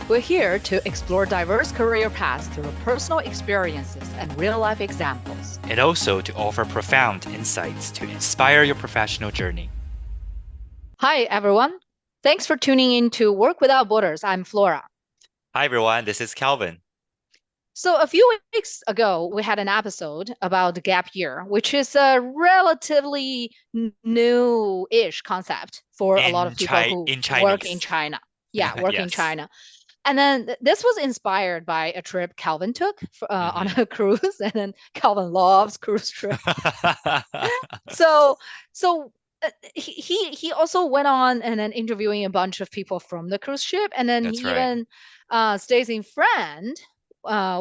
We're here to explore diverse career paths through personal experiences and real-life examples. And also to offer profound insights to inspire your professional journey. Hi, everyone. Thanks for tuning in to Work Without Borders. I'm Flora. Hi, everyone. This is Calvin. So a few weeks ago, we had an episode about the gap year, which is a relatively new-ish concept for a lot of people who In work in Chinese. China. Yeah, work in Yes. China. And then this was inspired by a trip Calvin took on Mhm. a cruise, and then Calvin loves cruise trip. So, so he also went on and then interviewing a bunch of people from the cruise ship, and then That's he right. even stays in friend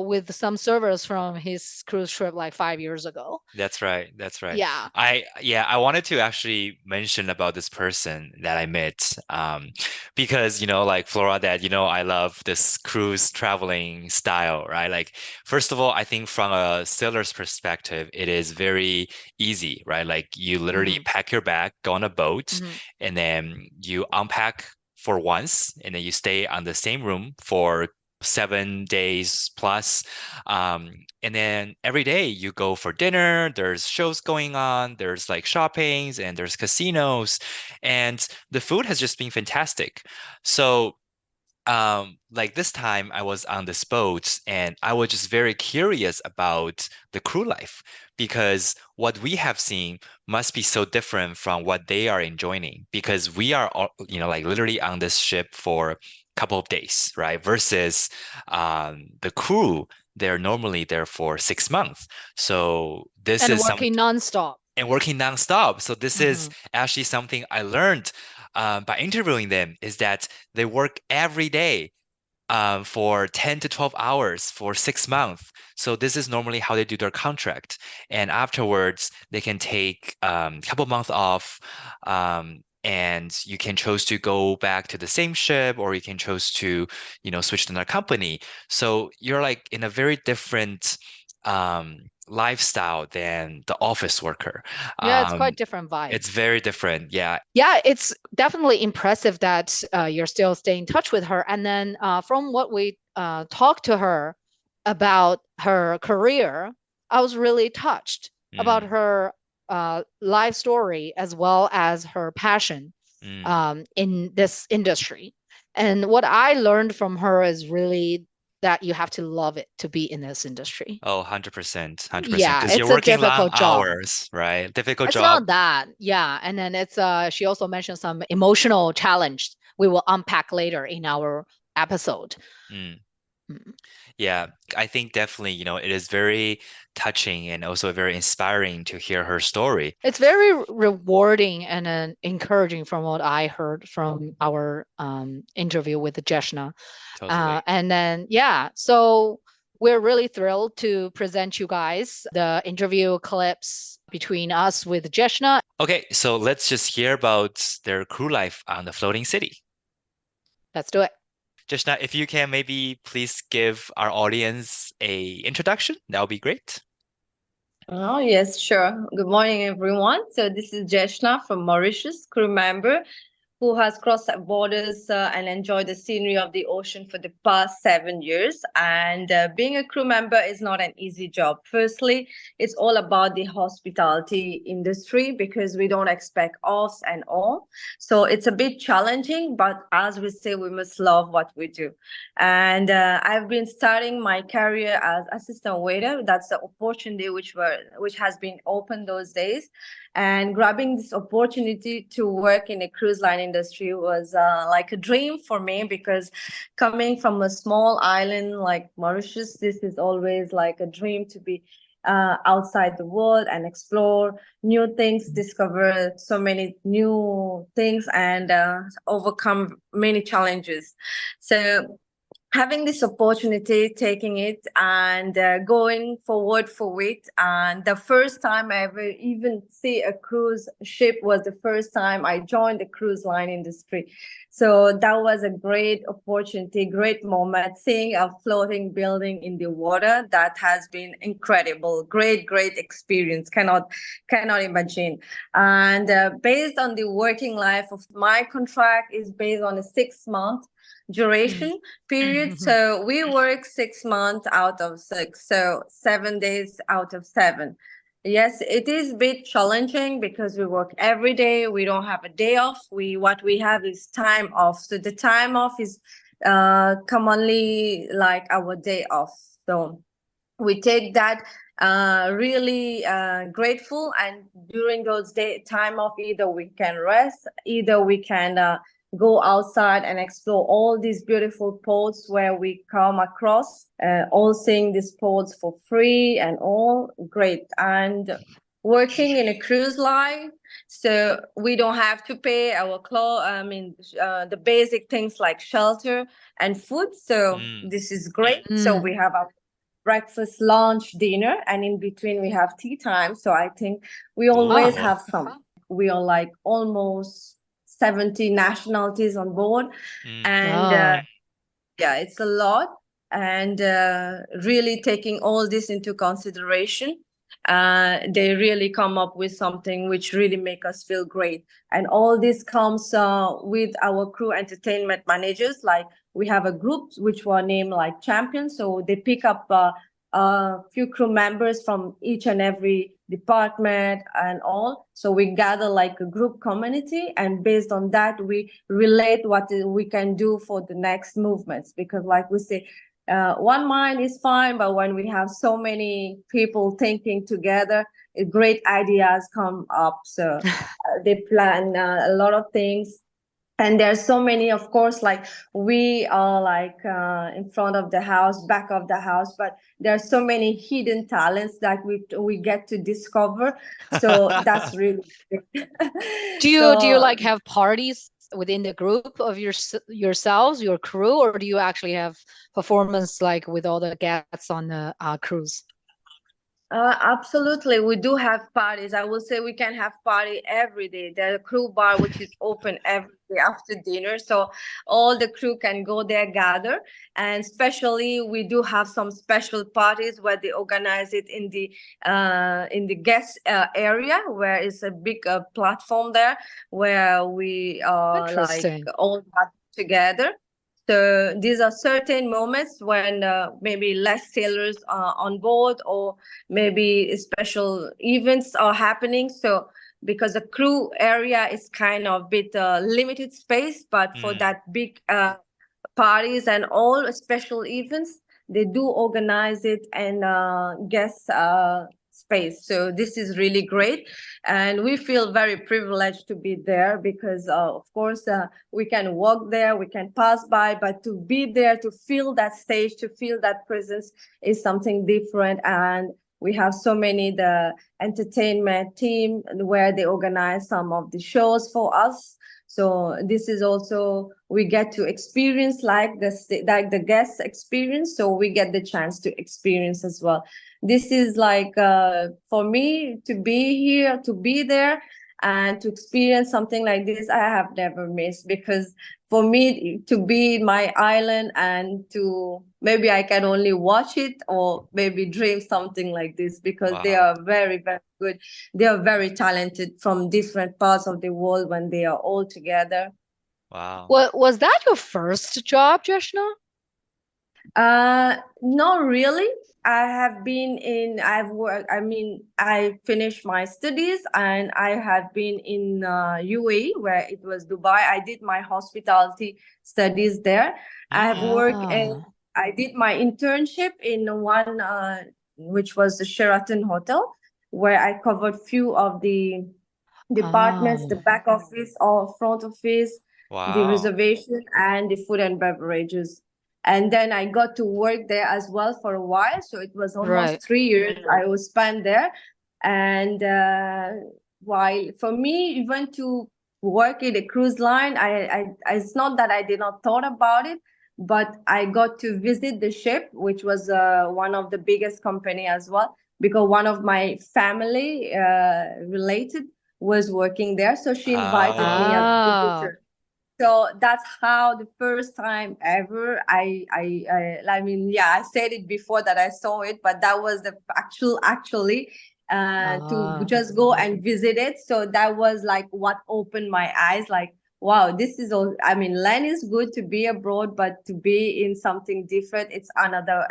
with some servers from his cruise trip like 5 years ago. That's right. That's right. Yeah. I wanted to actually mention about this person that I met, because like Flora, that I love this cruise traveling style, right? Like, first of all, I think from a sailor's perspective, it is very easy, right? Like you literally Hmm. pack your bag, go on a boat, Hmm. and then you unpack for once, and then you stay on the same room for 7 days plus. And then every day you go for dinner, there's shows going on, there's like shoppings and there's casinos, and the food has just been fantastic. So like this time I was on this boat and I was just very curious about the crew life, because what we have seen must be so different from what they are enjoying, because we are all, like literally on this ship for a couple of days, right? Versus the crew, they're normally there for 6 months. So this And is some working nonstop. and working nonstop. So this is Hmm. actually something I learned by interviewing them, is that they work every day for 10 to 12 hours for 6 months. So this is normally how they do their contract. And afterwards, they can take a couple months off. And you can choose to go back to the same ship, or you can choose to, switch to another company. So you're like in a very different lifestyle than the office worker. Yeah, it's quite Um, different vibe. it's very different. Yeah. Yeah, it's definitely impressive that you're still staying in touch with her. And then from what we talked to her about her career, I was really touched about Mm, her life story as well as her passion mm. in this industry. And what I learned from her is really that you have to love it to be in this industry. Oh, 100%, 100%. Yeah, Because you're it's a working long difficult job. hours, right? Difficult It's job. not that. Yeah. And then it's she also mentioned some emotional challenge we will unpack later in our episode. Mm. Mm. Yeah, I think definitely, it is very touching and also very inspiring to hear her story. It's very rewarding and encouraging from what I heard from our interview with Jeshna. Totally. And then, yeah, so we're really thrilled to present you guys the interview clips between us with Jeshna. Okay, so let's just hear about their crew life on the floating city. Let's do it. Just now, if you can maybe please give our audience a introduction, that would be great. Oh, yes, sure. Good morning, everyone. So, this is Jeshna from Mauritius, crew member who has crossed borders and enjoyed the scenery of the ocean for the past 7 years. And being a crew member is not an easy job. Firstly, it's all about the hospitality industry because we don't expect offs and all. So it's a bit challenging, but as we say, we must love what we do. And I've been starting my career as assistant waiter. That's the opportunity which has been open those days, and grabbing this opportunity to work in a cruise line industry was like a dream for me, because coming from a small island like Mauritius, this is always like a dream to be outside the world and explore new things, discover so many new things, and overcome many challenges. So having this opportunity, taking it and going forward for it. And the first time I ever even see a cruise ship was the first time I joined the cruise line industry. So that was a great opportunity, great moment, seeing a floating building in the water. That has been incredible, great experience. Cannot imagine. And based on the working life of my contract is based on a 6 month. duration period. So we work 6 months out of 6, so 7 days out of 7. Yes, it is a bit challenging because we work every day. We don't have a day off. What we have is time off. So the time off is commonly like our day off. So we take that really grateful, and during those time off, either we can rest, either we can go outside and explore all these beautiful ports where we come across, all seeing these ports for free and all great. And working in a cruise line, so we don't have to pay our clothes, the basic things like shelter and food, so this is great. So we have our breakfast, lunch, dinner, and in between we have tea time. So I think we always have some. We are like almost 70 nationalities on board, and yeah, it's a lot. And really taking all this into consideration, they really come up with something which really make us feel great. And all this comes with our crew entertainment managers. Like we have a group which were named like champions, so they pick up a few crew members from each and every department and all. So we gather like a group community, and based on that we relate what we can do for the next movements. Because like we say, one mind is fine, but when we have so many people thinking together, great ideas come up. So they plan a lot of things. And there's so many, of course, like we are like in front of the house, back of the house, but there's so many hidden talents that we get to discover. So that's really do you like have parties within the group of yourselves, your crew, or do you actually have performance like with all the guests on the cruise? Absolutely, we do have parties. I will say we can have party every day. There's a crew bar which is open every day after dinner, so all the crew can go there, gather. And especially we do have some special parties where they organize it in the guest area, where it's a big platform there where we are like all together. So these are certain moments when maybe less sailors are on board, or maybe special events are happening. So because the crew area is kind of bit limited space, but for that big parties and all special events, they do organize it and guest space. So this is really great, and we feel very privileged to be there because of course we can walk there, we can pass by, but to be there, to feel that stage, to feel that presence is something different. And we have so many the entertainment team where they organize some of the shows for us. So this is also, we get to experience like the guest experience, so we get the chance to experience as well. This is like for me to be here, to be there, and to experience something like this, I have never missed. Because for me to be my island and to maybe I can only watch it or maybe dream something like this, because they are very, very good. They are very talented from different parts of the world when they are all together. Wow. Was that your first job, Jeshna? Not really. I've worked, I finished my studies and I have been in UAE, where it was Dubai. I did my hospitality studies there. I have worked and I did my internship in one, which was the Sheraton Hotel, where I covered few of the departments, the back office or front office, the reservation, and the food and beverages. And then I got to work there as well for a while. So it was almost 3 years I was spent there. And while for me, even to work in a cruise line, it's not that I did not thought about it, but I got to visit the ship, which was one of the biggest company as well, because one of my family related was working there. So she invited me as a visitor. So that's how the first time ever I said it before that I saw it, but that was the actually to just go and visit it. So that was like what opened my eyes, like, wow, this is all. I mean, land is good to be abroad, but to be in something different, it's another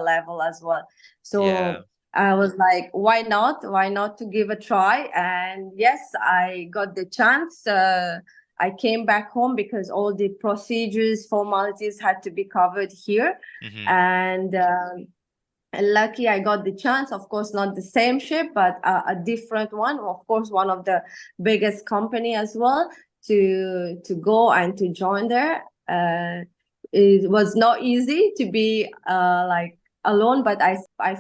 level as well. Yeah. So I was like, why not? Why not to give a try? And yes, I got the chance. I came back home because all the procedures, formalities had to be covered here, Hmm. and. Lucky I got the chance, of course not the same ship, but a different one, of course one of the biggest company as well, to go and to join there. It was not easy to be like alone, but I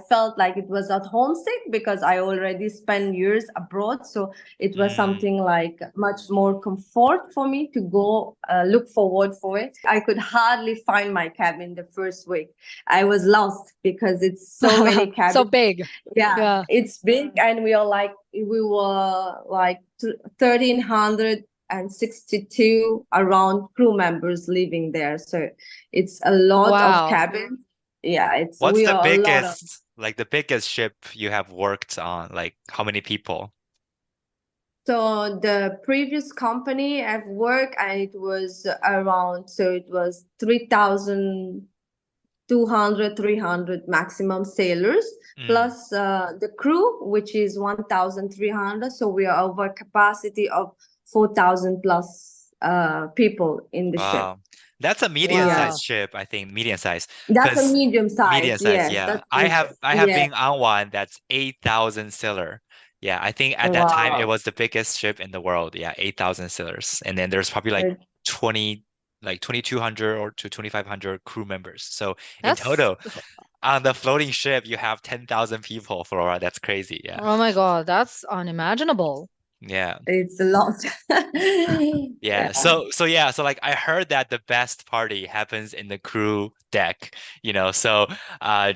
felt like it was not homesick because I already spent years abroad, so it was Mm. something like much more comfort for me to go look forward for it. I could hardly find my cabin the first week. I was lost because it's so many So cabins. big. Yeah, Yeah. it's big, and we were like 1,362 around crew members living there. So it's a lot of Wow. cabins. Yeah, it's What's we the are a lot of. biggest, like the biggest ship you have worked on? Like how many people? So the previous company I've worked, and it was around, so it was 3,200, 300 maximum sailors, Mm. plus the crew, which is 1,300. So we are over capacity of 4,000 plus people in the ship. Wow. That's a Yes. medium-sized ship, I think, medium size. That's a Because medium size. medium size, Yes, yeah. that's I have yeah. been on one that's 8,000 sailor. Yeah, I think at that time it Wow. was the biggest ship in the world. Yeah, 8,000 sailors. And then there's probably like Uh, 20, like 2,200 or to 2,500 crew members. So in That's total, on the floating ship, you have 10,000 people, Flora. That's crazy. Yeah. oh my God, that's unimaginable. Yeah. it's a lot. Yeah. Yeah. So like I heard that the best party happens in the crew deck, So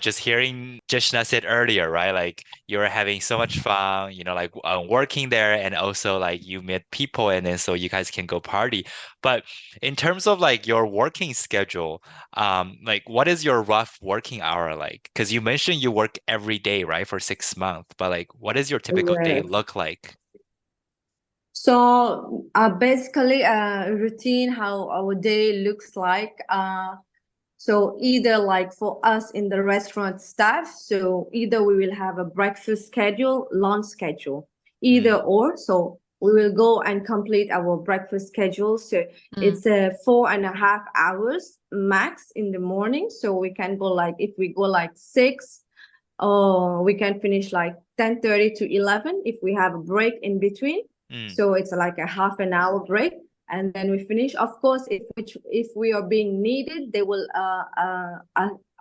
just hearing Jeshna said earlier, right? Like you were having so much fun, like working there and also like you met people and then so you guys can go party. But in terms of like your working schedule, like what is your rough working hour like? Because you mentioned you work every day, right, for 6 months, but like what does your typical day Yes. look like? So basically, routine how our day looks like. So either like for us in the restaurant staff, so either we will have a breakfast schedule, lunch schedule, either Mm, or. So we will go and complete our breakfast schedule. So Mm. it's 4.5 hours max in the morning. So we can go like if we go like 6, or we can finish like 10:30 to 11 if we have a break in between. mm, So it's like a half an hour break, and then we finish. Of course, if we are being needed, they will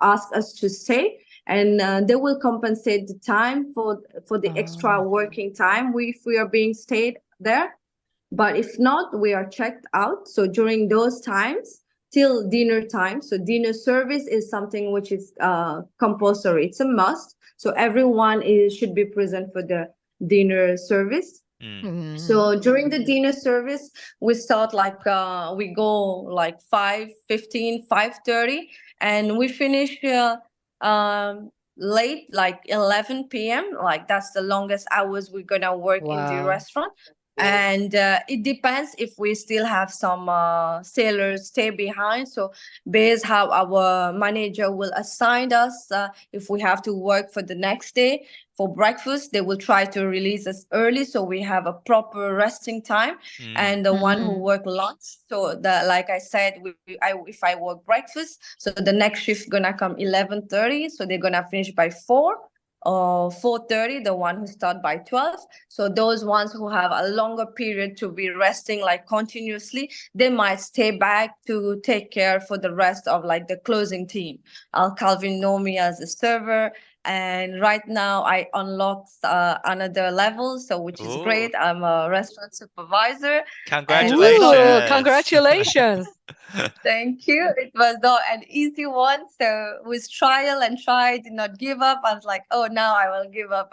ask us to stay, and they will compensate the time for the extra Oh. working time if we are being stayed there. But if not, we are checked out. So during those times till dinner time, so dinner service is something which is compulsory. It's a must. So everyone should be present for the dinner service. mm, Mhm. So during the dinner service, we start like we go like 5:15, 5:30, and we finish late, like 11 p.m. Like that's the longest hours we're gonna work in the Wow. restaurant. And it depends if we still have some sailors stay behind. So based how our manager will assign us, if we have to work for the next day, for breakfast they will try to release us early so we have a proper resting time. mm, And the one who Mhm. work lunch, so the like I said, if I work breakfast, so the next shift gonna come 11:30, so they're gonna finish by 4 or 4:30, the one who start by 12. So those ones who have a longer period to be resting like continuously, they might stay back to take care for the rest of like the closing team. Calvin know me as a server, and right now I unlocked another level, so which is Ooh, great. I'm a restaurant supervisor, and it was not Ooh, congratulations. congratulations. thank you. It was not an easy one. So with trial and try, did not give up. I was like, oh, now I will give up.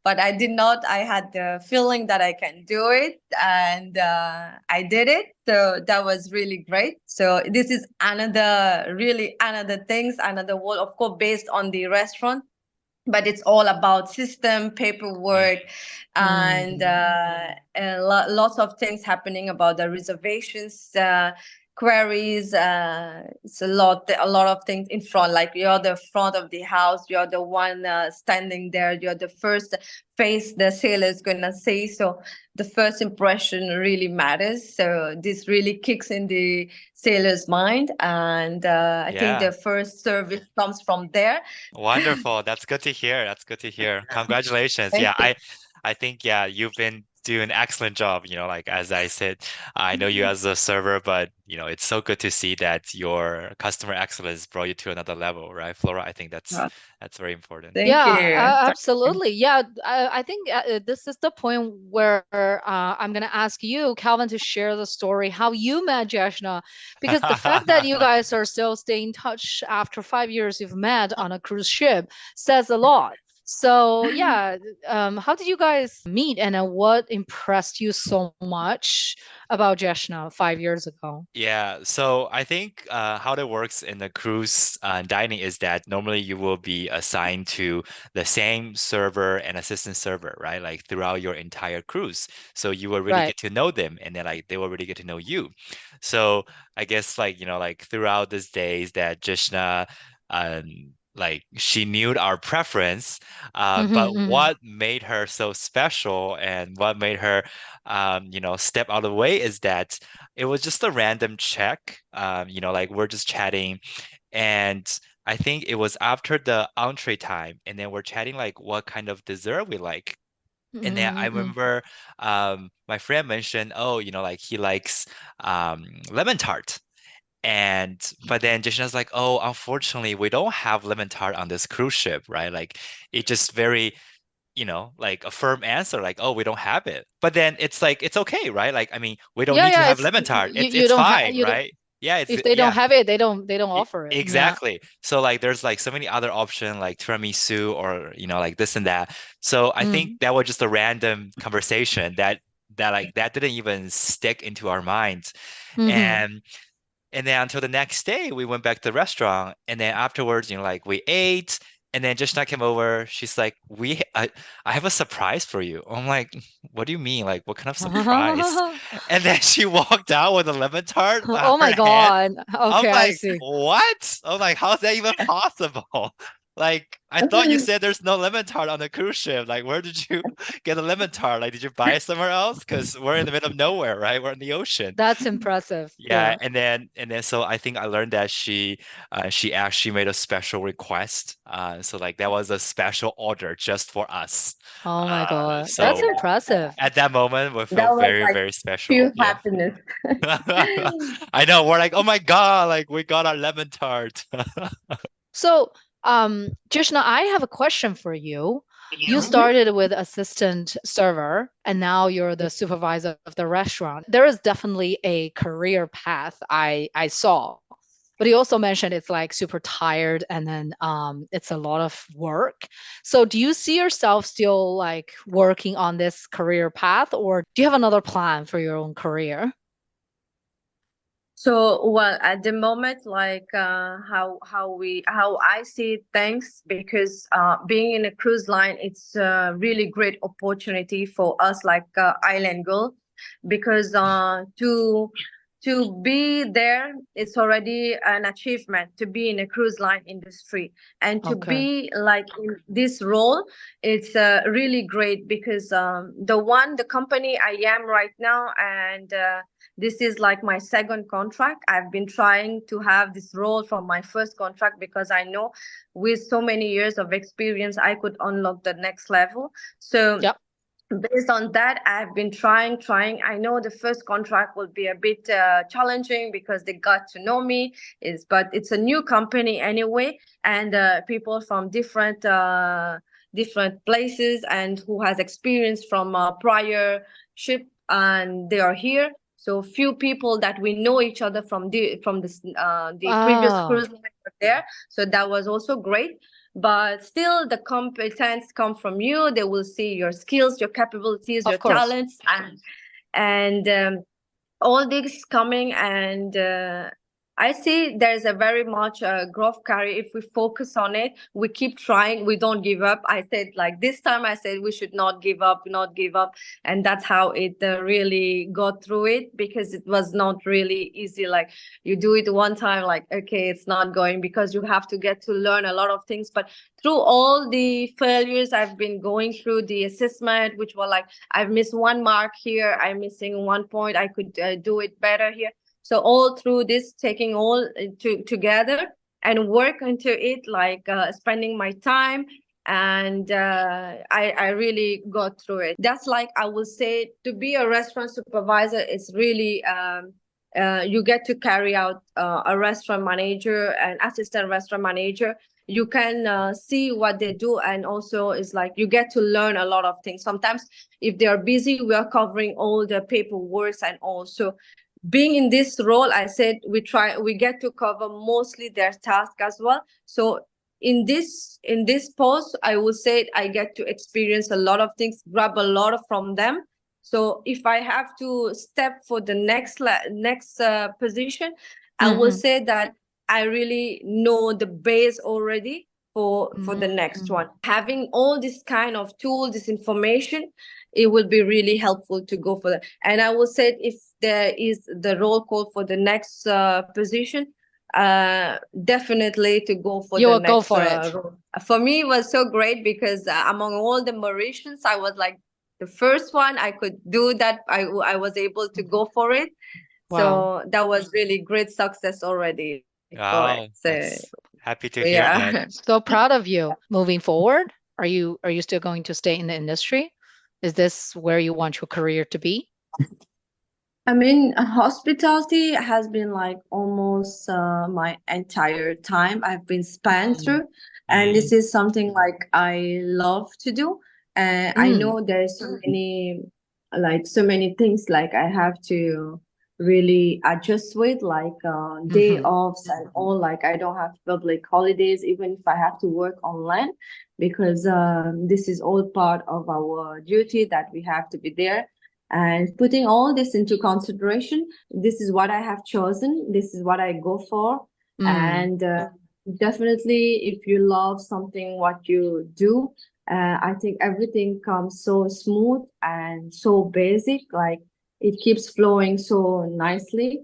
But I did not. I had the feeling that I can do it, and I did it. So that was really great. So this is another, really another things, another world, of course, based on the restaurant. but it's all about system, paperwork, and Mm. lots of things happening about the reservations, queries. It's a lot of things in front. Like you're the front of the house, you're the one standing there, you're the first face the sailor is gonna say. So the first impression really matters. So this really kicks in the sailor's mind, and I think Yeah. the first service comes from there. Wonderful. That's good to hear. That's good to hear. Congratulations. Thank Yeah, I think yeah, you've been doing an excellent job. Like as I said, I know you you. as a server, but it's so good to see that your customer excellence brought you to another level, right, Flora? I think that's very important. Thank Yeah, you. absolutely. Yeah, I think this is the point where I'm going to ask you, Calvin, to share the story how you met Jeshna, because the fact that you guys are still staying in touch after 5 years you've met on a cruise ship says a lot. So yeah, how did you guys meet, and what impressed you so much about Jeshna 5 years ago? Yeah, so I think how that works in the cruise dining is that normally you will be assigned to the same server and assistant server, right? Like throughout your entire cruise. So you will really Right. get to know them, and then like they will really get to know you. So I guess like, like throughout these days that Jishna like she knew our preference, but Mm-hmm, mm-hmm. what made her so special and what made her step out of the way is that it was just a random check. Like we're just chatting, and I think it was after the entree time, and then we're chatting like what kind of dessert we like. And then I Mm-hmm. remember my friend mentioned, oh, like he likes lemon tart. And but then Jashna's like, oh, unfortunately, we don't have lemon tart on this cruise ship, right? Like it just very like a firm answer, like, oh, we don't have it. But then it's like, it's okay, right? Like, I mean, we don't Yeah, need to yeah, have it's lemon tart. you, It's you it's don't have fine, you don't right? Yeah, it's if they don't yeah. have it, they don't offer it. Yeah. Exactly. So like there's like so many other options like tiramisu or like this and that. So I think Mm. that was just a random conversation that like that didn't even stick into our minds. Mm-hmm. And and then until the next day, we went back to the restaurant. And then afterwards, like we ate. And then Jeshna came over. She's like, I have a surprise for you. I'm like, what do you mean? Like, what kind of surprise? And then she walked out with a lemon tart on Oh her my hand. God. I'm Okay, I like, see. what? I'm like, how's that even possible? Like, I thought you said there's no lemon tart on the cruise ship. Like, where did you get a lemon tart? Like, did you buy it somewhere else? Because we're in the middle of nowhere, right? We're in the ocean. That's impressive. Yeah, Yeah. and then so I think I learned that she actually made a special request. So like that was a special order just for us. Oh my God. That's So impressive. at that moment we That felt was very, like very special. pure Yeah. happiness. I know, we're like, oh my God, like we got our lemon tart. So, Jishna, I have a question for you. You Mhm. started with assistant server, and now you're the supervisor of the restaurant. There is definitely a career path I saw, but you also mentioned it's like super tired, and then it's a lot of work. So, do you see yourself still like working on this career path, or do you have another plan for your own career? So, well, at the moment, like how I see things, because being in a cruise line, it's a really great opportunity for us, like island girl, because to be there, it's already an achievement to be in a cruise line industry, and to Okay. be like in this role, it's really great, because the company I am right now, and this is like my second contract. I've been trying to have this role from my first contract, because I know with so many years of experience, I could unlock the next level. So Yep. based on that, I've been trying. I know the first contract will be a bit challenging, because they got to know me, but it's a new company anyway, and people from different places, and who has experience from prior ship, and they are here. So few people that we know each other from the previous Ah, cruise line were there. So that was also great, but still the competence come from you. They will see your skills, your capabilities, your of course. talents, and all this coming, and I see there's a very much growth career. If we focus on it, we keep trying, we don't give up. I said like this time, I said we should not give up, not give up. And that's how it really got through it, because it was not really easy. Like you do it one time, like, okay, it's not going, because you have to get to learn a lot of things. But through all the failures I've been going through, the assessment, which were like, I've missed 1 mark here, I'm missing 1 point, I could do it better here. So all through this, taking all together and work into it, like spending my time, and I really got through it. That's like, I will say, to be a restaurant supervisor, it's really you get to carry out a restaurant manager and assistant restaurant manager. You can see what they do, and also it's like you get to learn a lot of things. Sometimes if they are busy, we are covering all the paperwork, and also being in this role, I said we get to cover mostly their task as well. So in this post, I would say I get to experience a lot of things, grab a lot from them. So if I have to step for the next position, I will say that I really know the base already for the next one. Having all this kind of tool, this information, it will be really helpful to go for that. And I will say, if there is the roll call for the next position, definitely to go for You the will go next for it. role. For me, it was so great, because among all the Mauritians, I was like the first one I could do that. I was able to go for it. Wow. So that was really great success already for it. Wow, So that's happy to hear that. yeah. So proud of you. Moving forward, are you still going to stay in the industry? Is this where you want your career to be? I mean, hospitality has been like almost my entire time I've been spent through, and this is something like I love to do. I know there's so many things like I have to really adjust with, like day offs and all. Like I don't have public holidays, even if I have to work online, because this is all part of our duty that we have to be there. And putting all this into consideration, this is what I have chosen. This is what I go for. And definitely, if you love something, what you do, I think everything comes so smooth and so basic. Like it keeps flowing so nicely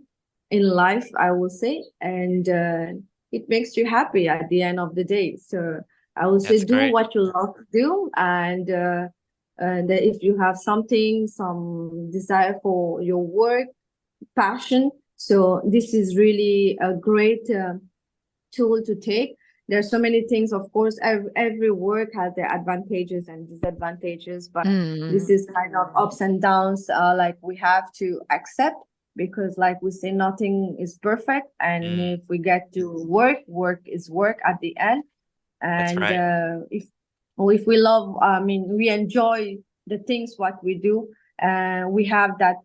in life, I will say. And it makes you happy at the end of the day. So I will say, That's do great. what you love to do. And that if you have some desire for your work, passion, so this is really a great tool to take. There's so many things, of course. Every work has their advantages and disadvantages, but this is kind of ups and downs, like we have to accept, because like we say, nothing is perfect, and if we get to work is work at the end. That's And right. if we love, I mean, we enjoy the things what we do, we have that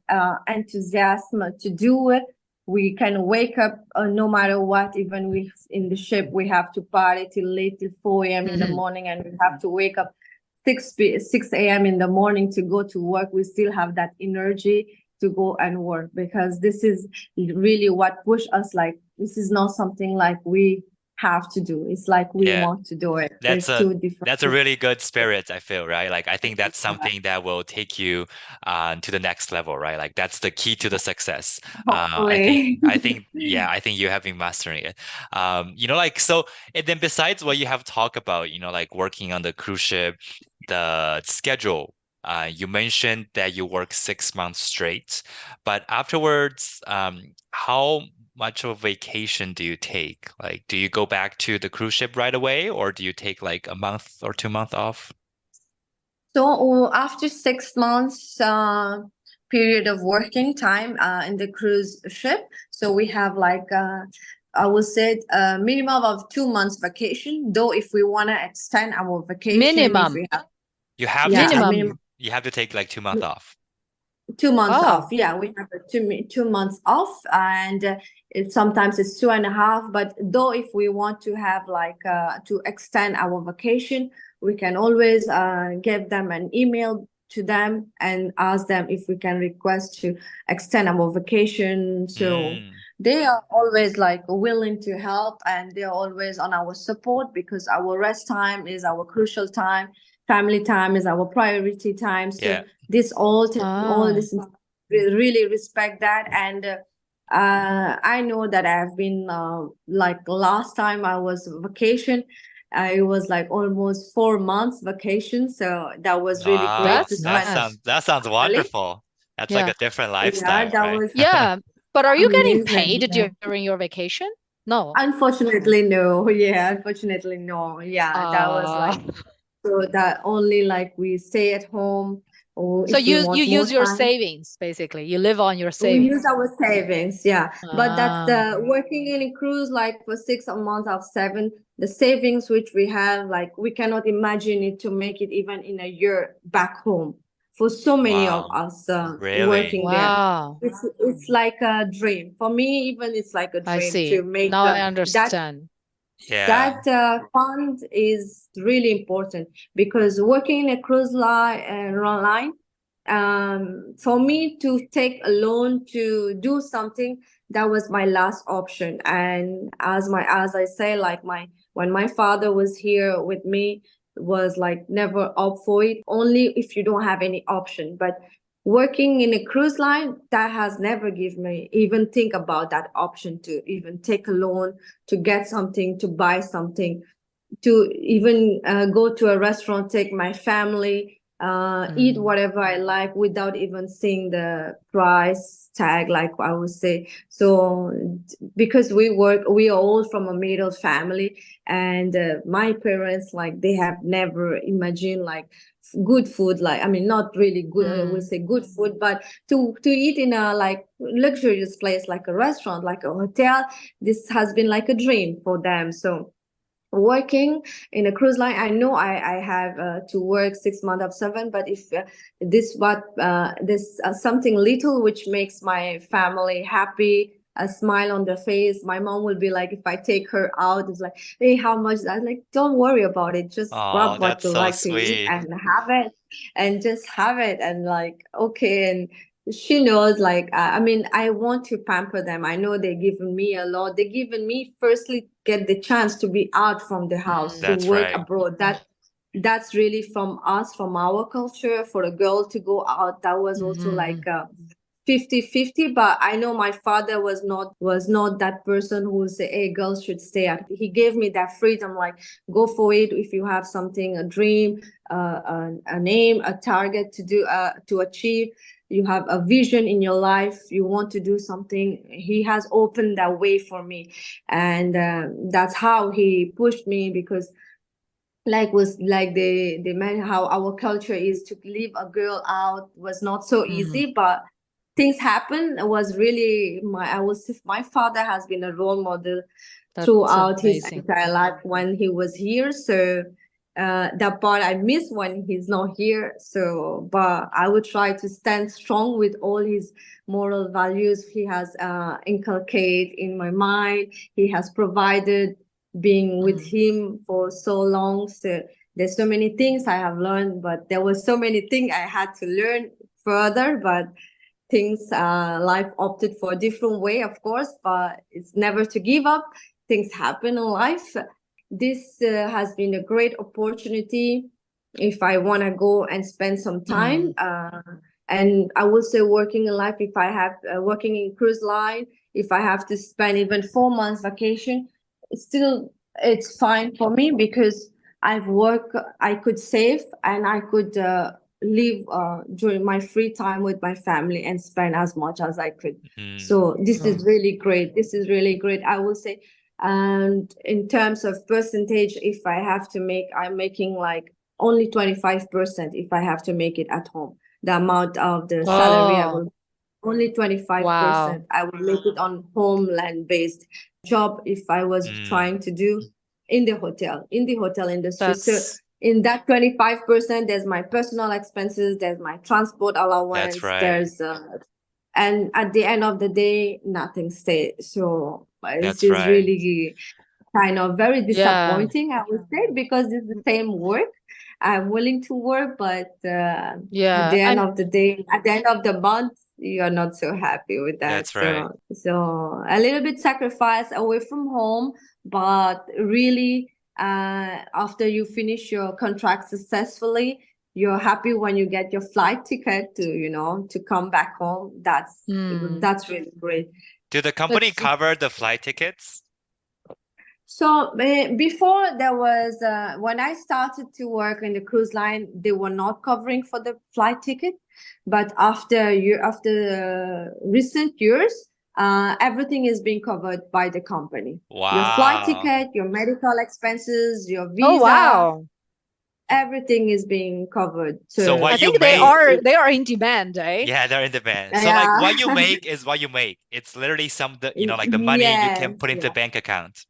enthusiasm to do it. We can wake up no matter what. Even we in the ship, we have to party till late, till 4 a.m. in the morning, and we have to wake up 6 a.m. in the morning to go to work. We still have that energy to go and work, because this is really what push us. Like this is not something like we have to do. It's like we Yeah. want to do it. That's There's a two different that's a really good spirit, I feel, right? Like I think that's something that will take you to the next level, right? Like that's the key to the success. hopefully. I think you have been mastering it. Like so, and then besides what you have talked about, like working on the cruise ship, the schedule. You mentioned that you work 6 months straight, but afterwards, how much of a vacation do you take? Like, do you go back to the cruise ship right away, or do you take like a month or 2 months off? So after 6 months period of working time in the cruise ship, so we have like I would say a minimum of 2 months vacation. Though if we want to extend our vacation, Minimum. if we have You have yeah, to a take minimum you have to take like 2 months off. 2 months Oh. off. Yeah, we have a 2 months off, and sometimes it's 2.5. But though if we want to have like to extend our vacation, we can always give them an email to them and ask them if we can request to extend our vacation. So they are always like willing to help, and they're always on our support, because our rest time is our crucial time, family time is our priority time. So Yeah. this all Ah, this really respect that. And I know that I've been like last time I was vacation, it was like almost 4 months vacation, so that was really great Wow, to that's spend nice. that sounds family. wonderful. That's like Yeah. a different Yeah, lifestyle, that right? was Yeah. But are you getting amazing. paid Yeah. during your vacation? No. Unfortunately, no. Yeah, unfortunately, no. Yeah, that was Uh, like, so that only like we stay at home, or so if we you want use more your time, savings basically. You live on your we savings. use our savings. Yeah, but that's Ah. the working in a cruise like for 6 months of seven. The savings which we have, like we cannot imagine it to make it even in a year back home. For so many of Wow. us Really? working there, Wow. it's like a dream for me. Even it's like a I dream to see. make Now I that understand. Yeah. that fund is really important, because working in a line, for me to take a loan to do something, that was my last option. And as I say, like my when my father was here with me, was like never up for it, only if you don't have any option. But working in a cruise line, that has never given me even think about that option to even take a loan to get something, to buy something, to even go to a restaurant, take my family, eat Mm. whatever I like without even seeing the price tag, like I would say. So, because we are all from a middle family, and my parents, like, they have never imagined like good food, like, I mean, not really good, we'll Mm. say good food, but to eat in a like luxurious place, like a restaurant, like a hotel. This has been like a dream for them. So working in a cruise line, I know I have to work 6 months of seven, but if this something little which makes my family happy, a smile on their face. My mom will be like, if I take her out, it's like, hey, how much? I like, don't worry about it, just Oh, grab what that's you so like to eat sweet. and have it, and just have it, and like, okay. And she knows, like, I mean, I want to pamper them. I know they're giving me a lot. They're giving me, firstly, get the chance to be out from the house, to Mm. That's work right. abroad. That's really from us, from our culture. For a girl to go out, that was also Mhm. like 50-50. But I know my father was not that person who would say, hey, girls should stay out. He gave me that freedom, like, go for it. If you have something, a dream, a name, a target to do, to achieve, you have a vision in your life, you want to do something, he has opened that way for me. And that's how he pushed me, because like was like the man, how our culture is to leave a girl out was not so Mm. easy. But things happen. It was really my father has been a role model That's throughout his amazing. entire life when he was here. So that part I miss when he's not here. So, but I would try to stand strong with all his moral values he has inculcated in my mind. He has provided, being with Mm. him for so long. So there's so many things I have learned, but there was so many things I had to learn further. But things, life opted for a different way, of course, but it's never to give up. Things happen in life. This has been a great opportunity if I want to go and spend some time. Mm. And I will say, working in life, if I have working in cruise line, if I have to spend even 4 months vacation, it's fine for me, because I've worked, I could save, and I could live during my free time with my family and spend as much as I could. Mm, So this is Mm. really great. This is really great, I will say. And in terms of percentage, if I have to make, I'm making like only 25% if I have to make it at home. The amount of the salary I Oh, will, only wow. 25% I will make it on homeland based job if I was mm, trying to do in the hotel industry. So That's in that 25%, there's my personal expenses, there's my transport that's allowance, right. there's and at the end of the day, nothing stays. So this That's is right. really kind of very yeah. disappointing, I would say, because it's the same work. I'm willing to work, but at Yeah. the end of the day, at the end of the month, you're not so happy with that. That's right. So a little bit sacrifice away from home, but really, after you finish your contract successfully, you're happy when you get your flight ticket to come back home. That's really great. Do the company That's cover the flight tickets? So before there was when I started to work in the cruise line, they were not covering for the flight ticket, but after recent years, everything is being covered by the company. Your flight Wow. ticket, your medical expenses, your oh visa, wow. everything is being covered. So So what I you think they make, are it, they are in demand, eh? yeah, they're in demand. So like what you yeah, make is what you make. It's literally like the money you can yes, put into the yeah, bank account.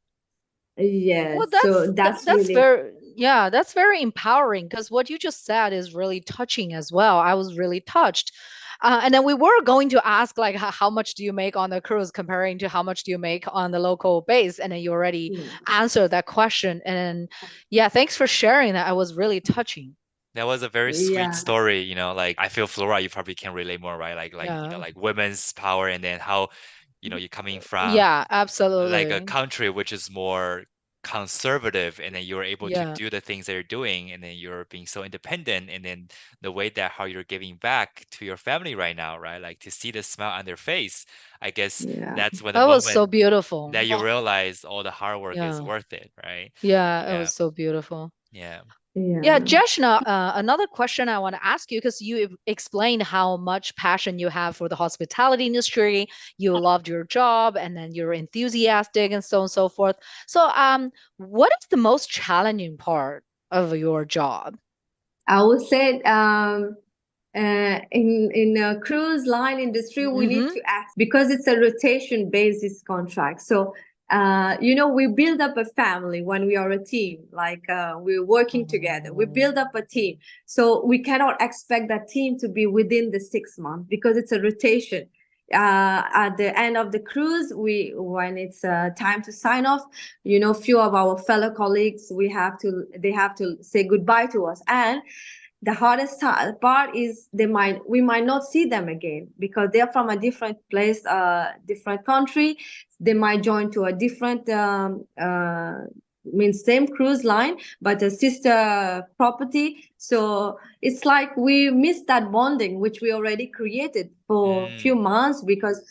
Well, yes. So that's that's that's really, very yeah, that's very empowering because what you just said is really touching as well. I was really touched. And then we were going to ask like how much do you make on the cruise comparing to how much do you make on the local base, and then you already yeah. answered that question. And yeah, thanks for sharing that. I was really touching. That was a very sweet Yeah. story, like I feel Flora, you probably can relate more, right? Yeah. Like women's power and then how, you're coming from Yeah, like a absolutely. country which is more conservative and then you're able to Yeah. do the things that you're doing and then you're being so independent and then the way that how you're giving back to your family right now, right? Like to see the smile on their face, I guess Yeah. that's when the That was so moment beautiful. that you realize all the hard work is Yeah. worth it, right? Yeah, it Yeah. was so beautiful. Yeah. Yeah, Yeah. Jeshna, another question I want to ask you because you explained how much passion you have for the hospitality industry. You loved your job and then you're enthusiastic and so on and so forth. So, what is the most challenging part of your job? I would say in a cruise line industry, we need Mm-hmm. to act because it's a rotation basis contract. So we build up a family when we are a team, like we're working together. We build up a team. So we cannot expect that team to be within the 6 months because it's a rotation. At the end of the cruise, when it's time to sign off, few of our fellow colleagues, they have to say goodbye to us. And the hardest part is we might not see them again because they're from a different place, different country. They might join to a different means same cruise line but a sister property. So it's like we miss that bonding which we already created for a few Mm. months because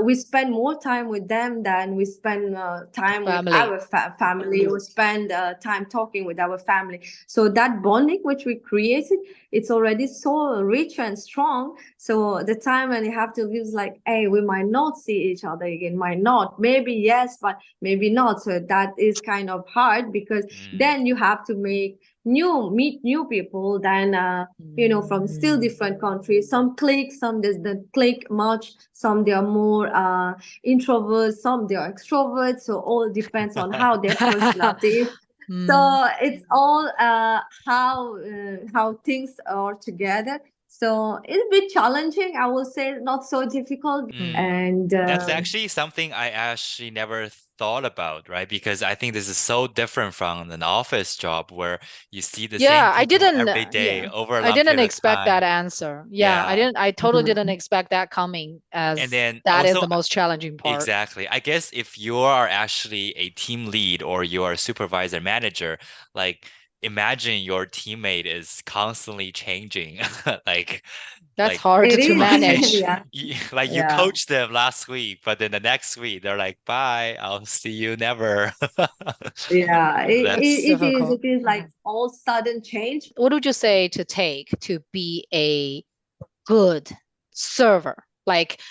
we spend more time with them than we spend time with Family. our family or spend time talking with our family. So that bonding which we created, it's already so rich and strong. So the time when you have to live is like, hey, we might not see each other again, might not, maybe yes, but maybe not. So that is kind of hard because Mm. then you have to meet new people then from still different countries. Some click, some doesn't click much, some they are more introverts, some they are extroverts. So all depends on how their personality is. Mm. So it's all how things are together. So it's a bit challenging, I will say, not so difficult. Mm. And That's actually something I actually never thought about, right? Because I think this is so different from an office job where you see the same Yeah, people every yeah, day over a I long didn't period of expect time. that answer. Yeah, Yeah. I totally didn't expect that coming And as then that is also, the most challenging part. exactly. I guess if you are actually a team lead or you are a supervisor manager, like imagine your teammate is constantly changing. Like That's like hard it to is, manage. yeah, like you yeah. coached them last week, but then the next week they're like, "Bye, I'll see you never." Yeah, That's difficult. it is like all sudden change. What would you say to take to be a good server? Like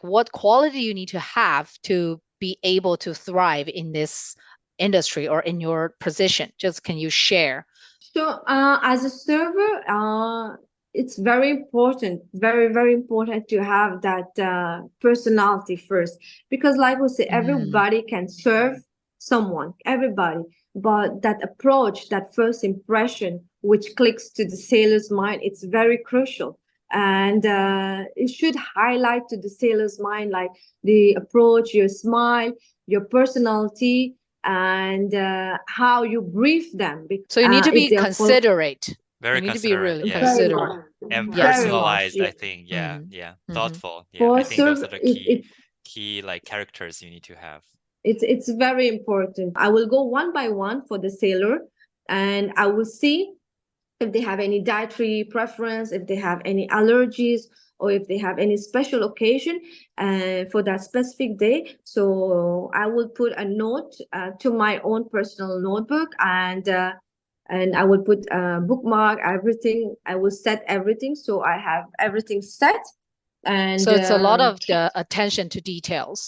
what quality you need to have to be able to thrive in this industry or in your position? Just can you share? So, as a server, it's very important, very, very important to have that personality first. Because, like we say, Mm, everybody can serve someone, everybody. But that approach, that first impression, which clicks to the sailor's mind, it's very crucial. And it should highlight to the sailor's mind, like the approach, your smile, your personality, and how you brief them so you need to if be they're full. considerate. Very need to be considerate. really Yeah. Very considerate. much. And Yes. Very much. personalized, I Yes. think. Yeah. Hmm. Yeah. Hmm. Thoughtful. Yeah. For I think those serve are the it key like characters you need to have. it's very important. I will go one by one for the sailor, and I will see if they have any dietary preference, if they have any allergies, or if they have any special occasion for that specific day. So I will put a note to my own personal notebook, and I will put bookmark everything. I will set everything so I have everything set. And So it's a lot of the attention to details.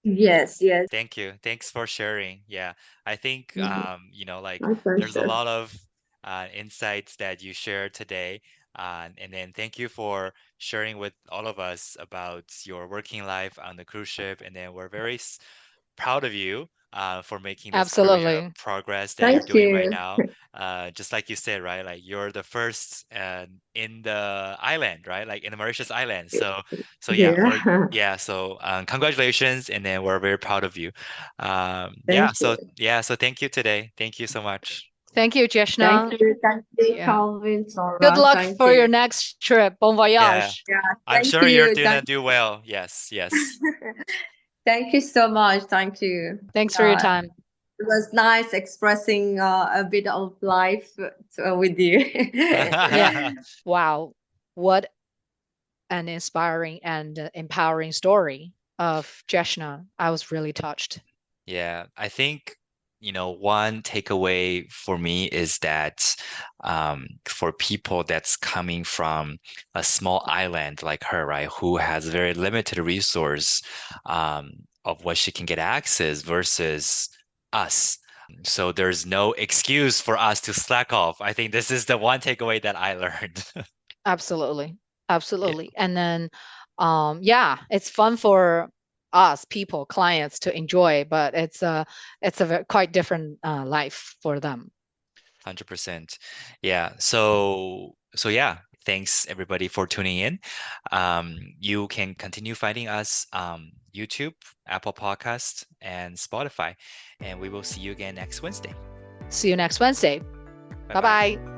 yes, yes. Thank you. Thanks for sharing. Yeah. I think Mhm. like My there's a pleasure. lot of insights that you shared today. And then thank you for sharing with all of us about your working life on the cruise ship. And then we're very proud of you for making this career Absolutely. progress that you're Thank doing right you. now. Just like you said, right? Like you're the first in the island, right? Like in the Mauritius island. So yeah, we're Yeah. yeah. So congratulations, and then we're very proud of you. Thank Yeah. So you. yeah. So thank you today. Thank you so much. Thank you, Thank Jeshna. you. Thank you, Yeah. Calvin, Good Sora. luck Thank for your you. next trip. Bon Yeah. voyage. Yeah. I'm Thank sure you're you. gonna Thank do well. Yes. Yes. thank you so much. Thank you. Thanks for your time. It was nice expressing a bit of life with you. Yeah. Wow. What an inspiring and empowering story of Jeshna. I was really touched. Yeah, I think, one takeaway for me is that for people that's coming from a small island like her, right, who has very limited resource of what she can get access versus us. So there's no excuse for us to slack off. I think this is the one takeaway that I learned. Absolutely. Yeah, Absolutely. And then, yeah, it's fun for us people, clients to enjoy, but it's a quite different life for them. 100%. Yeah. So yeah, thanks everybody for tuning in. You can continue finding us YouTube, Apple Podcasts, and Spotify. And we will see you again next Wednesday. See you next Wednesday. Bye Bye bye. bye.